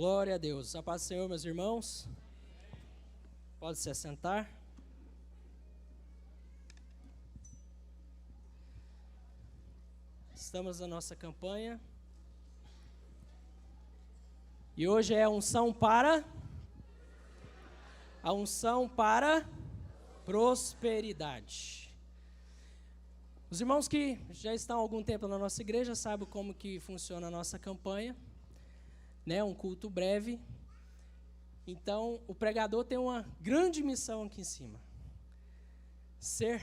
Glória a Deus. A paz do Senhor, meus irmãos. Pode se assentar. Estamos na nossa campanha. E hoje é a unção para prosperidade. Os irmãos que já estão há algum tempo na nossa igreja sabem como que funciona a nossa campanha, né? Um culto breve. Então, o pregador tem uma grande missão aqui em cima. Ser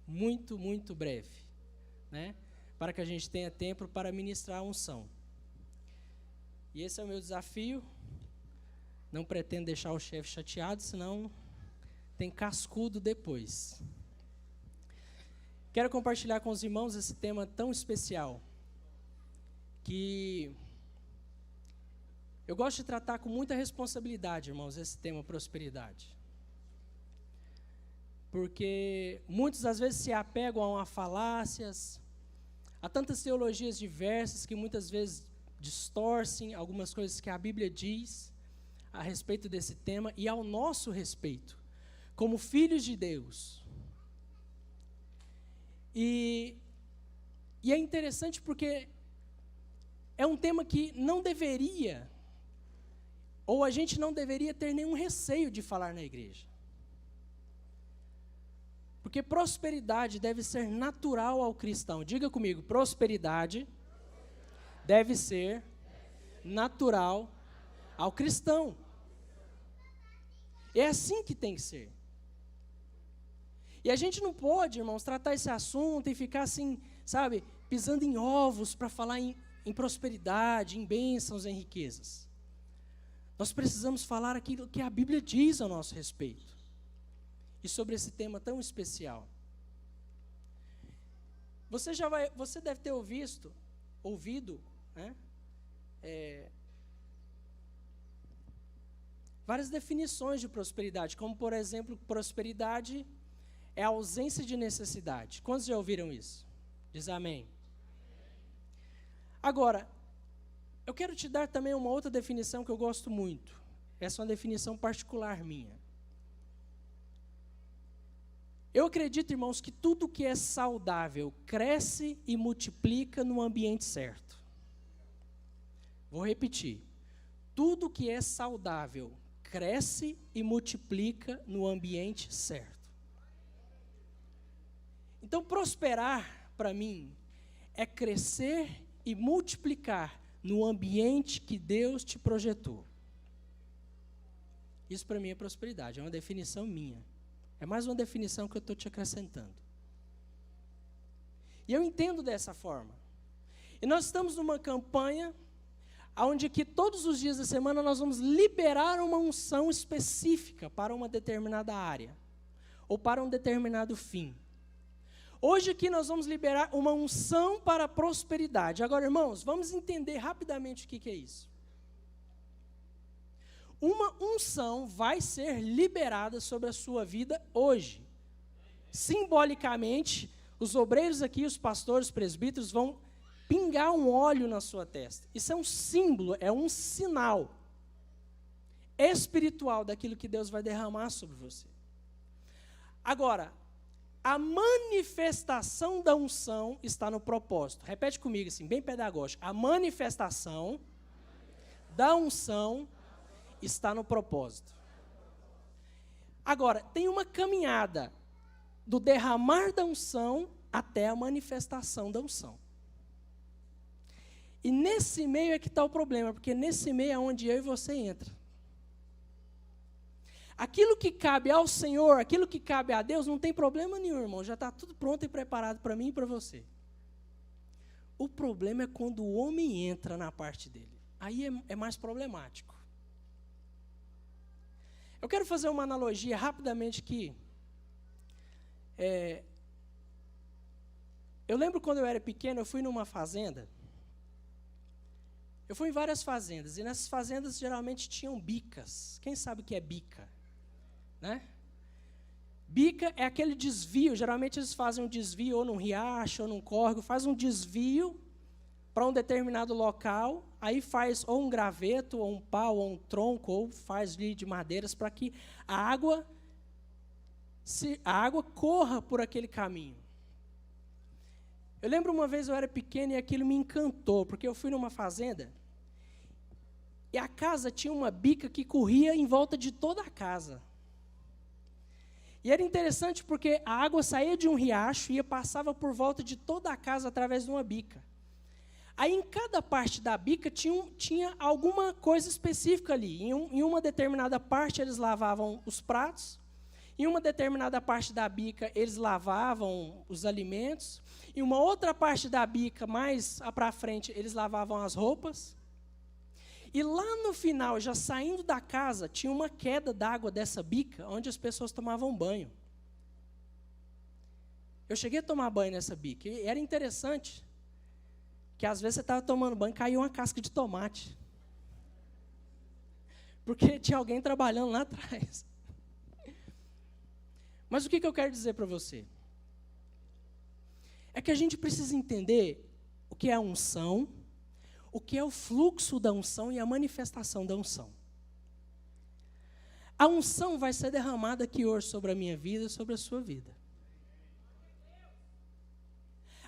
muito, muito breve, né? Para que a gente tenha tempo para ministrar a unção. E esse é o meu desafio. Não pretendo deixar o chefe chateado, senão tem cascudo depois. Quero compartilhar com os irmãos esse tema tão especial, que eu gosto de tratar com muita responsabilidade, irmãos, esse tema prosperidade. Porque muitos às vezes se apegam a falácias, a tantas teologias diversas que muitas vezes distorcem algumas coisas que a Bíblia diz a respeito desse tema e ao nosso respeito, como filhos de Deus. E é interessante porque é um tema que não deveria, ou a gente não deveria ter nenhum receio de falar na igreja. Porque prosperidade deve ser natural ao cristão. Diga comigo, prosperidade deve ser natural ao cristão. É assim que tem que ser. E a gente não pode, irmãos, tratar esse assunto e ficar assim, sabe, pisando em ovos para falar em prosperidade, em bênçãos, em riquezas. Nós precisamos falar aquilo que a Bíblia diz ao nosso respeito. E sobre esse tema tão especial. Você deve ter ouvido, né, várias definições de prosperidade, como, por exemplo, prosperidade é a ausência de necessidade. Quantos já ouviram isso? Diz amém. Agora, eu quero te dar também uma outra definição que eu gosto muito. Essa é uma definição particular minha. Eu acredito, irmãos, que tudo que é saudável cresce e multiplica no ambiente certo. Vou repetir. Tudo que é saudável cresce e multiplica no ambiente certo. Então, prosperar, para mim, é crescer e multiplicar no ambiente que Deus te projetou. Isso, para mim, é prosperidade, é uma definição minha. É mais uma definição que eu estou te acrescentando. E eu entendo dessa forma. E nós estamos numa campanha onde que todos os dias da semana nós vamos liberar uma unção específica para uma determinada área, ou para um determinado fim. Hoje aqui nós vamos liberar uma unção para a prosperidade. Agora, irmãos, vamos entender rapidamente o que é isso. Uma unção vai ser liberada sobre a sua vida hoje. Simbolicamente, os obreiros aqui, os pastores, os presbíteros, vão pingar um óleo na sua testa. Isso é um símbolo, é um sinal espiritual daquilo que Deus vai derramar sobre você. Agora, a manifestação da unção está no propósito. Repete comigo assim, bem pedagógico. A manifestação da unção está no propósito. Agora, tem uma caminhada do derramar da unção até a manifestação da unção. E nesse meio é que está o problema, porque nesse meio é onde eu e você entra. Aquilo que cabe ao Senhor, aquilo que cabe a Deus, não tem problema nenhum, irmão. Já está tudo pronto e preparado para mim e para você. O problema é quando o homem entra na parte dele. Aí é mais problemático. Eu quero fazer uma analogia rapidamente que eu lembro quando eu era pequeno, eu fui numa fazenda. Eu fui em várias fazendas, e nessas fazendas geralmente tinham bicas. Quem sabe o que é bica? Né? Bica é aquele desvio, geralmente eles fazem um desvio ou num riacho ou num córrego, faz um desvio para um determinado local, aí faz ou um graveto, ou um pau, ou um tronco, ou faz de madeiras para que a água corra por aquele caminho. Eu lembro uma vez eu era pequeno e aquilo me encantou, porque eu fui numa fazenda e a casa tinha uma bica que corria em volta de toda a casa. E era interessante porque a água saía de um riacho e passava por volta de toda a casa através de uma bica. Aí, em cada parte da bica, tinha alguma coisa específica ali. Em uma determinada parte, eles lavavam os pratos. Em uma determinada parte da bica, eles lavavam os alimentos. Em uma outra parte da bica, mais para frente, eles lavavam as roupas. E lá no final, já saindo da casa, tinha uma queda d'água dessa bica, onde as pessoas tomavam banho. Eu cheguei a tomar banho nessa bica. E era interessante que às vezes você estava tomando banho e caiu uma casca de tomate. Porque tinha alguém trabalhando lá atrás. Mas o que eu quero dizer para você? É que a gente precisa entender o que é a unção, o que é o fluxo da unção e a manifestação da unção. A unção vai ser derramada aqui hoje sobre a minha vida e sobre a sua vida.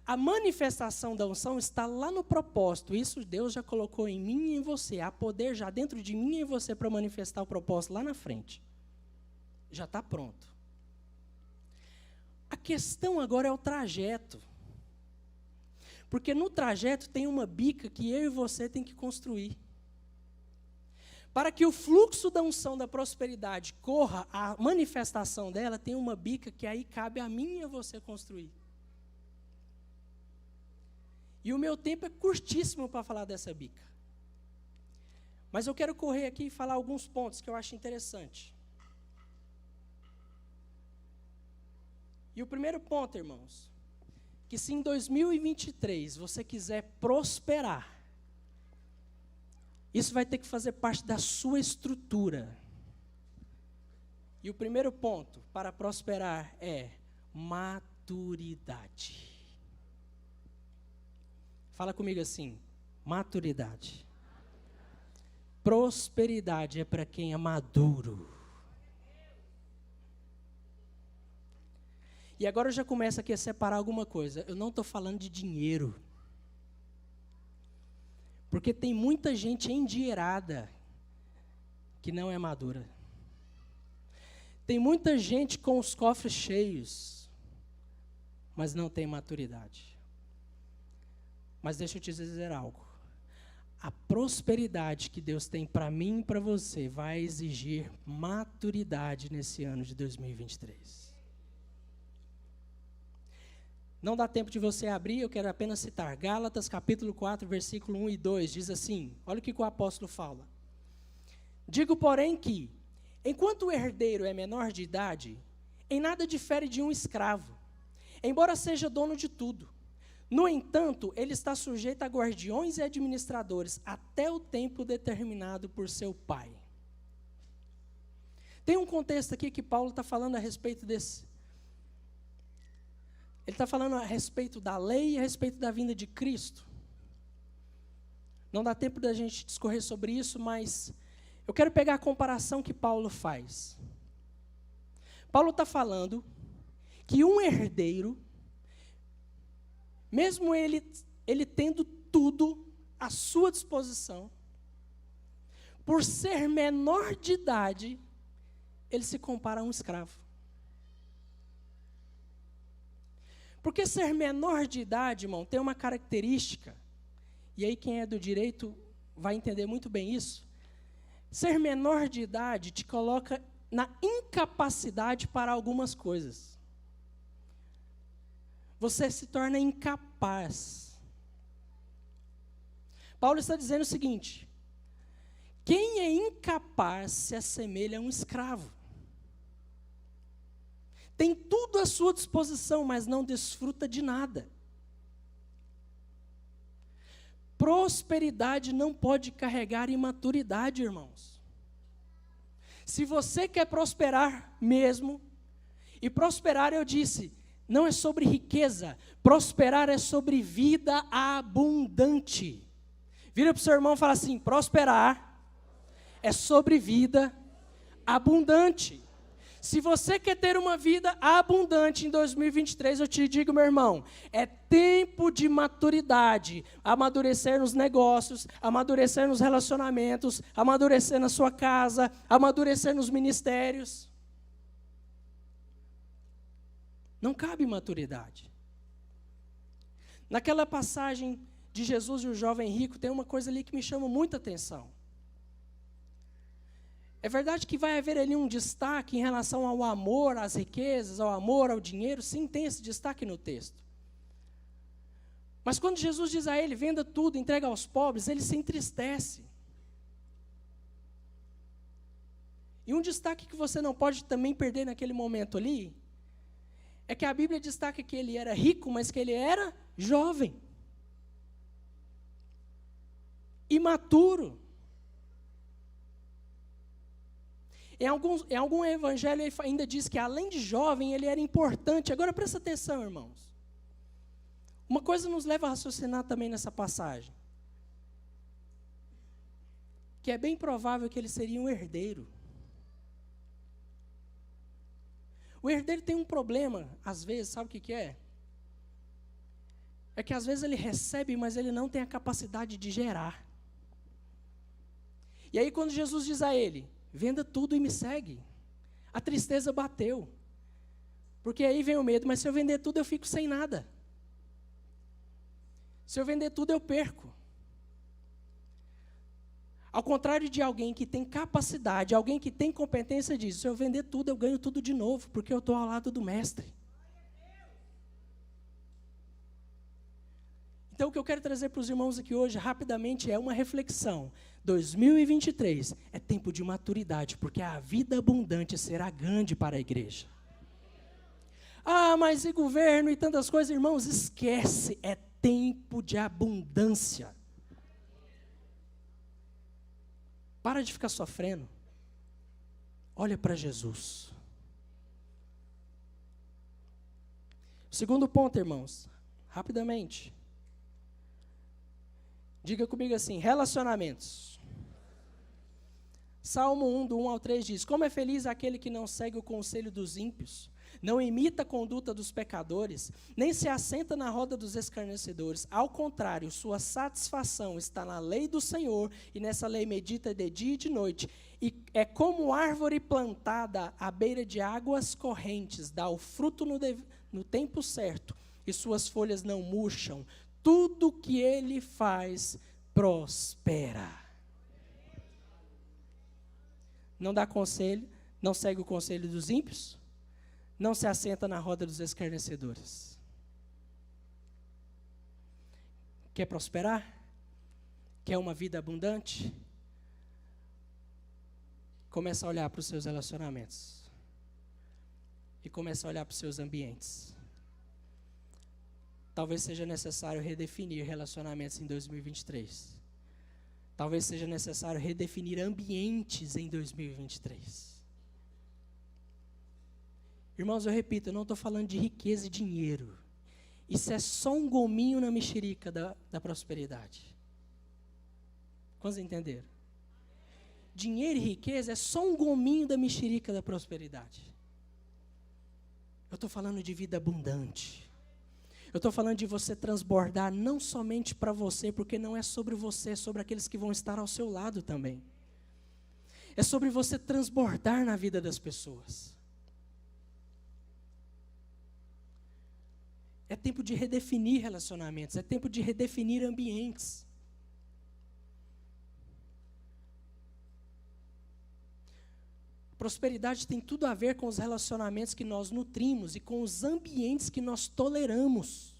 A manifestação da unção está lá no propósito. Isso Deus já colocou em mim e em você. Há poder já dentro de mim e em você para manifestar o propósito lá na frente. Já está pronto. A questão agora é o trajeto. Porque no trajeto tem uma bica que eu e você tem que construir. Para que o fluxo da unção da prosperidade corra, a manifestação dela tem uma bica que aí cabe a mim e a você construir. E o meu tempo é curtíssimo para falar dessa bica. Mas eu quero correr aqui e falar alguns pontos que eu acho interessante. E o primeiro ponto, irmãos, que se em 2023 você quiser prosperar, isso vai ter que fazer parte da sua estrutura. E o primeiro ponto para prosperar é maturidade. Fala comigo assim, maturidade. Prosperidade é para quem é maduro. E agora eu já começo aqui a separar alguma coisa. Eu não estou falando de dinheiro. Porque tem muita gente endinheirada que não é madura. Tem muita gente com os cofres cheios, mas não tem maturidade. Mas deixa eu te dizer algo. A prosperidade que Deus tem para mim e para você vai exigir maturidade nesse ano de 2023. Não dá tempo de você abrir, eu quero apenas citar. Gálatas capítulo 4, versículo 1 e 2, diz assim, olha o que o apóstolo fala. Digo, porém, que, enquanto o herdeiro é menor de idade, em nada difere de um escravo, embora seja dono de tudo. No entanto, ele está sujeito a guardiões e administradores até o tempo determinado por seu pai. Tem um contexto aqui que Paulo está falando a respeito desse. Ele está falando a respeito da lei e a respeito da vinda de Cristo. Não dá tempo da gente discorrer sobre isso, mas eu quero pegar a comparação que Paulo faz. Paulo está falando que um herdeiro, mesmo ele tendo tudo à sua disposição, por ser menor de idade, ele se compara a um escravo. Porque ser menor de idade, irmão, tem uma característica, e aí quem é do direito vai entender muito bem isso. Ser menor de idade te coloca na incapacidade para algumas coisas. Você se torna incapaz. Paulo está dizendo o seguinte: quem é incapaz se assemelha a um escravo. Tem tudo à sua disposição, mas não desfruta de nada. Prosperidade não pode carregar imaturidade, irmãos. Se você quer prosperar mesmo, e prosperar, eu disse, não é sobre riqueza. Prosperar é sobre vida abundante. Vira para o seu irmão e fala assim: prosperar é sobre vida abundante. Se você quer ter uma vida abundante em 2023, eu te digo, meu irmão, é tempo de maturidade, amadurecer nos negócios, amadurecer nos relacionamentos, amadurecer na sua casa, amadurecer nos ministérios. Não cabe maturidade. Naquela passagem de Jesus e o jovem rico, tem uma coisa ali que me chama muita atenção. É verdade que vai haver ali um destaque em relação ao amor às riquezas, ao amor ao dinheiro. Sim, tem esse destaque no texto. Mas quando Jesus diz a ele: venda tudo, entrega aos pobres, ele se entristece. E um destaque que você não pode também perder naquele momento ali, é que a Bíblia destaca que ele era rico, mas que ele era jovem. Imaturo. Em algum evangelho ele ainda diz que além de jovem ele era importante. Agora presta atenção, irmãos. Uma coisa nos leva a raciocinar também nessa passagem. Que é bem provável que ele seria um herdeiro. O herdeiro tem um problema, às vezes, sabe o que é? É que às vezes ele recebe, mas ele não tem a capacidade de gerar. E aí quando Jesus diz a ele: venda tudo e me segue, a tristeza bateu. Porque aí vem o medo: mas se eu vender tudo eu fico sem nada. Se eu vender tudo eu perco. Ao contrário de alguém que tem capacidade, alguém que tem competência, diz: se eu vender tudo eu ganho tudo de novo, porque eu estou ao lado do mestre. Então o que eu quero trazer para os irmãos aqui hoje, rapidamente, é uma reflexão. 2023 é tempo de maturidade, porque a vida abundante será grande para a igreja. Ah, mas e governo e tantas coisas, irmãos? Esquece, é tempo de abundância. Para de ficar sofrendo. Olha para Jesus. Segundo ponto, irmãos, rapidamente. Diga comigo assim: relacionamentos. Salmo 1, do 1 ao 3 diz: como é feliz aquele que não segue o conselho dos ímpios, não imita a conduta dos pecadores, nem se assenta na roda dos escarnecedores. Ao contrário, sua satisfação está na lei do Senhor, e nessa lei medita de dia e de noite. E é como árvore plantada à beira de águas correntes, dá o fruto no tempo certo, e suas folhas não murcham. Tudo que ele faz prospera. Não dá conselho, não segue o conselho dos ímpios, não se assenta na roda dos escarnecedores. Quer prosperar? Quer uma vida abundante? Começa a olhar para os seus relacionamentos. E começa a olhar para os seus ambientes. Talvez seja necessário redefinir relacionamentos em 2023. Talvez seja necessário redefinir ambientes em 2023. Irmãos, eu repito, eu não estou falando de riqueza e dinheiro. Isso é só um gominho na mexerica da prosperidade. Quantos entenderam? Dinheiro e riqueza é só um gominho da mexerica da prosperidade. Eu estou falando de vida abundante. Eu estou falando de você transbordar não somente para você, porque não é sobre você, é sobre aqueles que vão estar ao seu lado também. É sobre você transbordar na vida das pessoas. É tempo de redefinir relacionamentos, é tempo de redefinir ambientes. Prosperidade tem tudo a ver com os relacionamentos que nós nutrimos e com os ambientes que nós toleramos.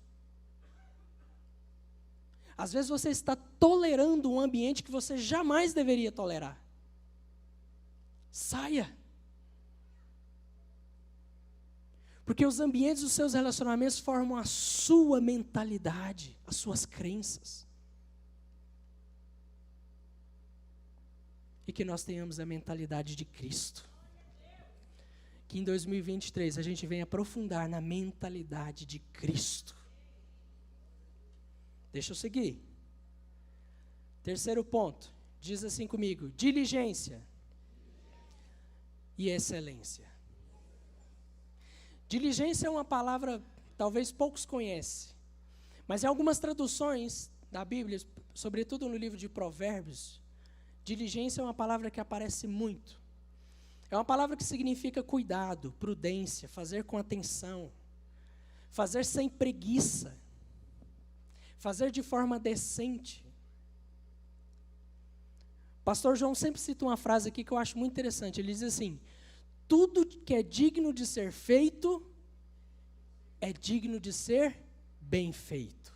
Às vezes você está tolerando um ambiente que você jamais deveria tolerar. Saia. Porque os ambientes dos seus relacionamentos formam a sua mentalidade, as suas crenças. E que nós tenhamos a mentalidade de Cristo. que em 2023 a gente venha aprofundar na mentalidade de Cristo. Deixa eu seguir. Terceiro ponto, diz assim comigo: diligência e excelência. Diligência é uma palavra talvez poucos conhecem, mas em algumas traduções da Bíblia, sobretudo no livro de Provérbios, diligência é uma palavra que aparece muito. É uma palavra que significa cuidado, prudência, fazer com atenção, fazer sem preguiça, fazer de forma decente. Pastor João sempre cita uma frase aqui que eu acho muito interessante. Ele diz assim: tudo que é digno de ser feito é digno de ser bem feito.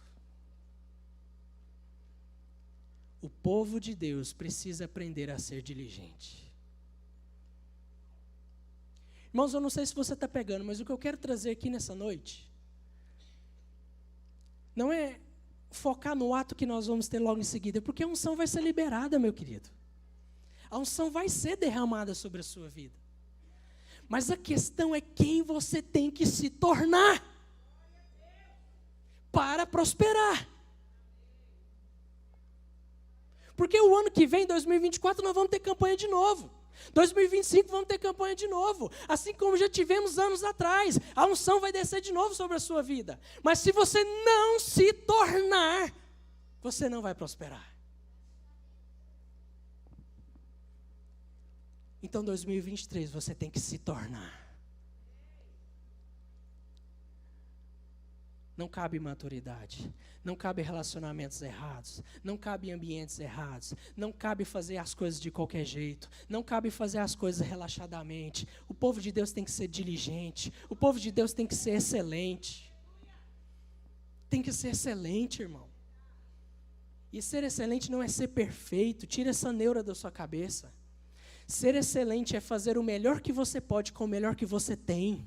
O povo de Deus precisa aprender a ser diligente. Irmãos, eu não sei se você está pegando, mas o que eu quero trazer aqui nessa noite não é focar no ato que nós vamos ter logo em seguida, porque a unção vai ser liberada, meu querido. A unção vai ser derramada sobre a sua vida. Mas a questão é quem você tem que se tornar para prosperar. Porque o ano que vem, 2024, nós vamos ter campanha de novo. 2025 vamos ter campanha de novo. Assim como já tivemos anos atrás. A unção vai descer de novo sobre a sua vida. Mas se você não se tornar, você não vai prosperar. Então 2023 você tem que se tornar. Não cabe maturidade, não cabe relacionamentos errados, não cabe ambientes errados, não cabe fazer as coisas de qualquer jeito, não cabe fazer as coisas relaxadamente. O povo de Deus tem que ser diligente, o povo de Deus tem que ser excelente. Tem que ser excelente, irmão. E ser excelente não é ser perfeito, tira essa neura da sua cabeça. Ser excelente é fazer o melhor que você pode com o melhor que você tem.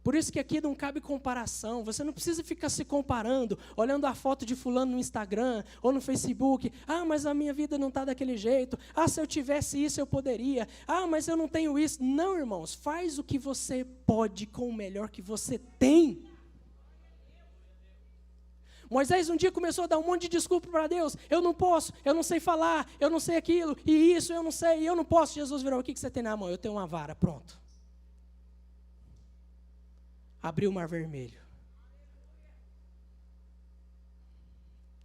Por isso que aqui não cabe comparação. Você não precisa ficar se comparando, olhando a foto de fulano no Instagram ou no Facebook. Ah, mas a minha vida não está daquele jeito. Ah, se eu tivesse isso eu poderia. Ah, mas eu não tenho isso. Não, irmãos, faz o que você pode com o melhor que você tem. Moisés um dia começou a dar um monte de desculpa para Deus. Eu não posso, eu não sei falar, eu não sei aquilo, e isso eu não sei, eu não posso. Jesus virou: o que você tem na mão? Eu tenho uma vara, pronto. Abriu o mar vermelho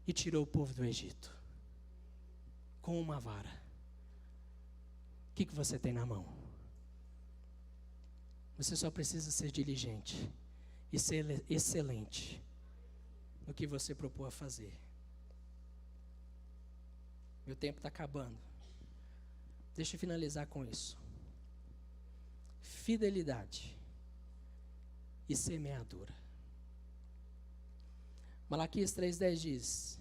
e tirou o povo do Egito com uma vara. O que você tem na mão? Você só precisa ser diligente e ser excelente no que você propôs a fazer. Meu tempo está acabando. Deixa eu finalizar com isso. Fidelidade e semeadura. Malaquias 3,10 diz: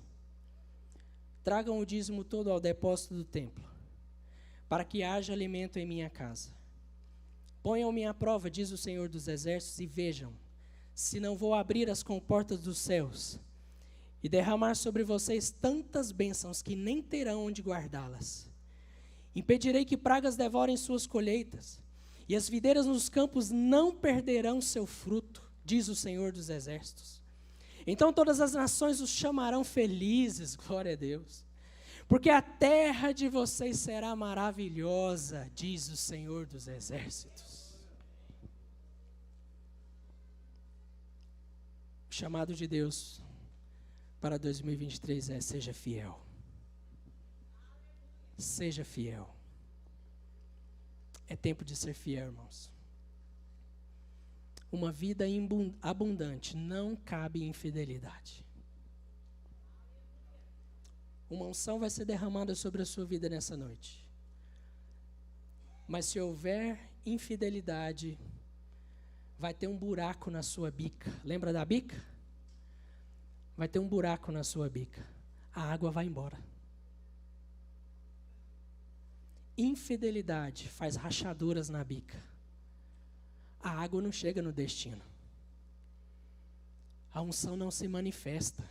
tragam o dízimo todo ao depósito do templo, para que haja alimento em minha casa. Ponham-me à prova, diz o Senhor dos Exércitos, e vejam, se não vou abrir as comportas dos céus e derramar sobre vocês tantas bênçãos que nem terão onde guardá-las. Impedirei que pragas devorem suas colheitas, e as videiras nos campos não perderão seu fruto, diz o Senhor dos Exércitos. Então todas as nações os chamarão felizes, glória a Deus, porque a terra de vocês será maravilhosa, diz o Senhor dos Exércitos. O chamado de Deus para 2023 é: seja fiel. Seja fiel. É tempo de ser fiel, irmãos. Uma vida abundante não cabe infidelidade. Uma unção vai ser derramada sobre a sua vida nessa noite. Mas se houver infidelidade, vai ter um buraco na sua bica. Lembra da bica? Vai ter um buraco na sua bica. A água vai embora. Infidelidade faz rachaduras na bica. A água não chega no destino. A unção não se manifesta.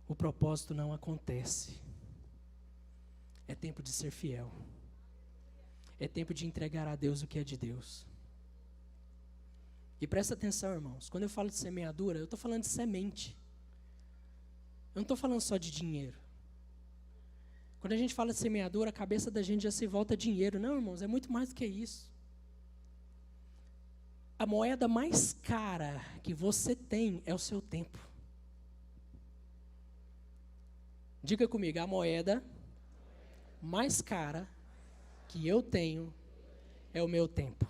O propósito não acontece. É tempo de ser fiel. É tempo de entregar a Deus o que é de Deus. E presta atenção, irmãos. Quando eu falo de semeadura, eu estou falando de semente. Eu não estou falando só de dinheiro. Quando a gente fala de semeadura, a cabeça da gente já se volta a dinheiro. Não, irmãos, é muito mais do que isso. A moeda mais cara que você tem é o seu tempo. Diga comigo, a moeda mais cara que eu tenho é o meu tempo.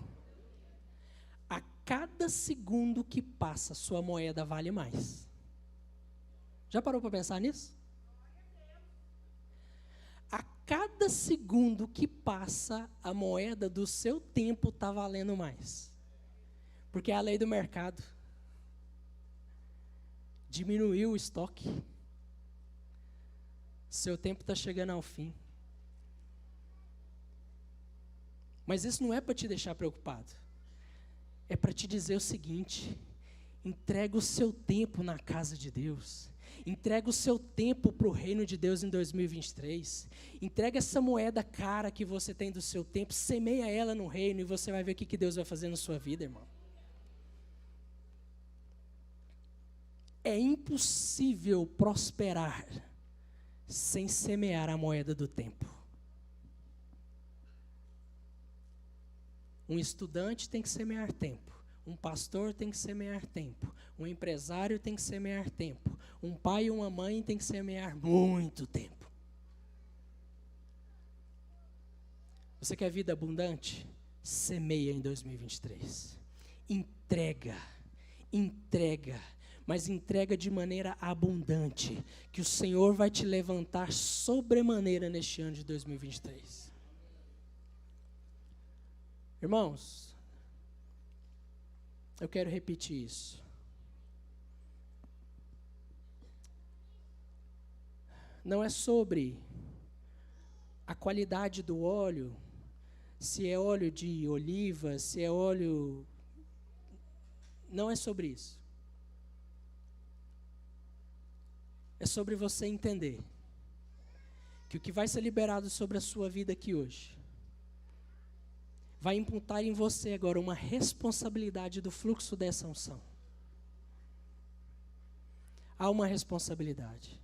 A cada segundo que passa, sua moeda vale mais. Já parou para pensar nisso? A cada segundo que passa, a moeda do seu tempo está valendo mais. Porque é a lei do mercado. Diminuiu o estoque. Seu tempo está chegando ao fim. Mas isso não é para te deixar preocupado. É para te dizer o seguinte: entrega o seu tempo na casa de Deus. Entrega o seu tempo para o reino de Deus em 2023. Entrega essa moeda cara que você tem do seu tempo, semeia ela no reino e você vai ver o que Deus vai fazer na sua vida, irmão. É impossível prosperar sem semear a moeda do tempo. Um estudante tem que semear tempo. Um pastor tem que semear tempo. Um empresário tem que semear tempo. Um pai e uma mãe tem que semear muito tempo. Você quer vida abundante? Semeia em 2023. Entrega. Mas entrega de maneira abundante, que o Senhor vai te levantar sobremaneira neste ano de 2023. Irmãos, eu quero repetir isso. Não é sobre a qualidade do óleo, se é óleo de oliva, se é óleo... Não é sobre isso. É sobre você entender que o que vai ser liberado sobre a sua vida aqui hoje vai imputar em você agora uma responsabilidade do fluxo dessa unção. Há uma responsabilidade.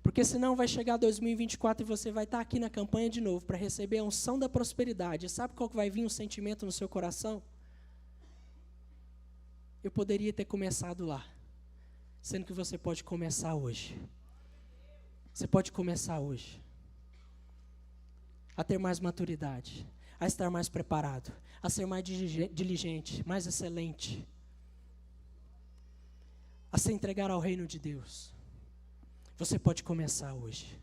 Porque senão vai chegar 2024 e você vai estar aqui na campanha de novo para receber a unção da prosperidade. E sabe qual que vai vir um sentimento no seu coração? Eu poderia ter começado lá. Sendo que você pode começar hoje. Você pode começar hoje. A ter mais maturidade. A estar mais preparado. A ser mais diligente, mais excelente. A se entregar ao reino de Deus. Você pode começar hoje.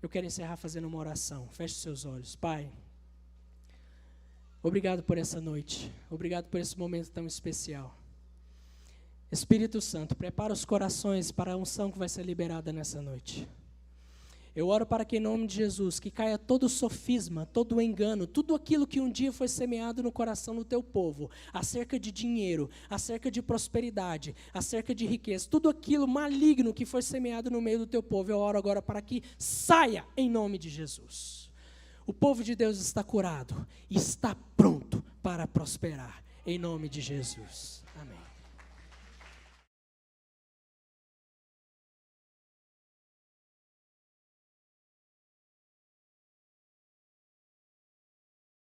Eu quero encerrar fazendo uma oração. Feche os seus olhos. Pai, obrigado por essa noite. Obrigado por esse momento tão especial. Espírito Santo, prepara os corações para a unção que vai ser liberada nessa noite. Eu oro para que em nome de Jesus, que caia todo o sofisma, todo o engano, tudo aquilo que um dia foi semeado no coração do teu povo, acerca de dinheiro, acerca de prosperidade, acerca de riqueza, tudo aquilo maligno que foi semeado no meio do teu povo, eu oro agora para que saia em nome de Jesus. O povo de Deus está curado e está pronto para prosperar, em nome de Jesus. Amém.